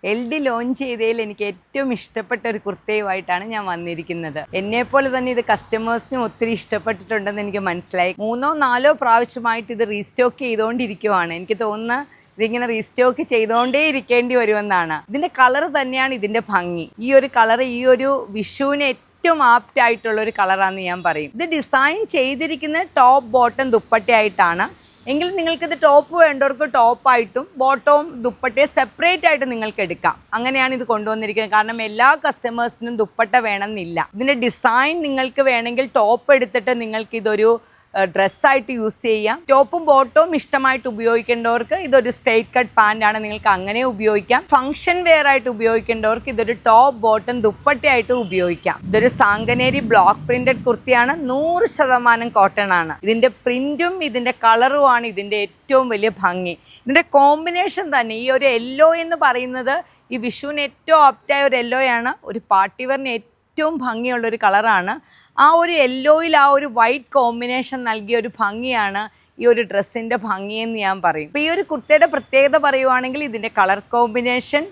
LD launch ചെയ്തതിൽ എനിക്ക് ഏറ്റവും ഇഷ്ടപ്പെട്ട ഒരു കുർത്തയുമായിട്ടാണ് ഞാൻ വന്നിരിക്കുന്നത്. എന്നെപ്പോലെ തന്നെ ഇത് കസ്റ്റമേഴ്സിനും ഒത്തിരി ഇഷ്ടപ്പെട്ടിട്ടുണ്ടെന്ന് എനിക്ക് മനസ്സിലായി. 3-4 പ്രാവശ്യമായിട്ട് ഇത് റീസ്റ്റോക്ക് ചെയ്തുകൊണ്ടിരിക്കുവാണ്. എനിക്ക് തോന്നുന്നു ഇതിങ്ങനെ റീസ്റ്റോക്ക് ചെയ്തുകൊണ്ടേ ഇരിക്കേണ്ടി വരുമെന്നാണ്. ഇതിൻ്റെ കളർ തന്നെയാണ് ഇതിൻ്റെ ഭംഗി. ഈ ഒരു കളർ ഈ ഒരു വിഷുവിന് ഏറ്റവും ആപ്റ്റ് ആയിട്ടുള്ള ഒരു കളറാണെന്ന് ഞാൻ പറയും. ഇത് ഡിസൈൻ ചെയ്തിരിക്കുന്നത് ടോപ്പ് ബോട്ടം ദുപ്പട്ടയായിട്ടാണ്. എങ്കിൽ നിങ്ങൾക്കിത് ടോപ്പ് വേണ്ടവർക്ക് ടോപ്പായിട്ടും ബോട്ടവും ദുപ്പട്ടയെ സെപ്പറേറ്റ് ആയിട്ട് നിങ്ങൾക്ക് എടുക്കാം. അങ്ങനെയാണ് ഇത് കൊണ്ടുവന്നിരിക്കുന്നത്. കാരണം എല്ലാ കസ്റ്റമേഴ്സിനും ദുപ്പട്ട വേണമെന്നില്ല. ഇതിൻ്റെ ഡിസൈൻ നിങ്ങൾക്ക് വേണമെങ്കിൽ ടോപ്പ് എടുത്തിട്ട് നിങ്ങൾക്ക് ഇതൊരു ഡ്രസ്സായിട്ട് യൂസ് ചെയ്യാം. ടോപ്പും ബോട്ടവും ഇഷ്ടമായിട്ട് ഉപയോഗിക്കേണ്ടവർക്ക് ഇതൊരു സ്ട്രെയിറ്റ് കട്ട് പാൻ്റാണ്, നിങ്ങൾക്ക് അങ്ങനെ ഉപയോഗിക്കാം. ഫംഗ്ഷൻ വെയർ ആയിട്ട് ഉപയോഗിക്കേണ്ടവർക്ക് ഇതൊരു ടോപ്പ് ബോട്ടം ദുപ്പട്ടയായിട്ട് ഉപയോഗിക്കാം. ഇതൊരു സാങ്കനേരി ബ്ലോക്ക് പ്രിന്റഡ് കുർത്തിയാണ്. 100% കോട്ടൺ ആണ്. ഇതിൻ്റെ പ്രിന്റും ഇതിൻ്റെ കളറുമാണ് ഇതിൻ്റെ ഏറ്റവും വലിയ ഭംഗി. ഇതിൻ്റെ കോമ്പിനേഷൻ തന്നെ ഈ ഒരു യെല്ലോ എന്ന് പറയുന്നത് ഈ വിഷുവിന് ഏറ്റവും ആപ്റ്റായ ഒരു യെല്ലോയാണ്. ഒരു പാർട്ടി വെയറിന് ഏറ്റവും ഭംഗിയുള്ളൊരു കളറാണ്. ആ ഒരു യെല്ലോയിൽ ആ ഒരു വൈറ്റ് കോമ്പിനേഷൻ നൽകിയ ഒരു ഭംഗിയാണ് ഈ ഒരു ഡ്രസ്സിൻ്റെ ഭംഗിയെന്ന് ഞാൻ പറയും. ഇപ്പോൾ ഈ ഒരു കുർത്തയുടെ പ്രത്യേകത പറയുവാണെങ്കിൽ ഇതിൻ്റെ കളർ കോമ്പിനേഷൻ,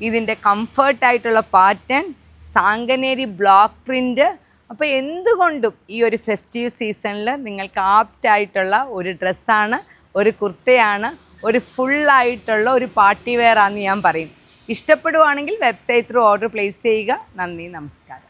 ഇതിൻ്റെ കംഫർട്ടായിട്ടുള്ള പാറ്റേൺ, സാങ്കനേരി ബ്ലോക്ക് പ്രിൻ്റ്. അപ്പോൾ എന്തുകൊണ്ടും ഈ ഒരു ഫെസ്റ്റീവ് സീസണിൽ നിങ്ങൾക്ക് ആപ്റ്റായിട്ടുള്ള ഒരു ഡ്രസ്സാണ്, ഒരു കുർത്തയാണ്, ഒരു ഫുള്ളായിട്ടുള്ള ഒരു പാർട്ടി വെയർ ആണെന്ന് ഞാൻ പറയും. ഇഷ്ടപ്പെടുവാണെങ്കിൽ വെബ്സൈറ്റ് ത്രൂ ഓർഡർ പ്ലേസ് ചെയ്യുക. നന്ദി, നമസ്കാരം.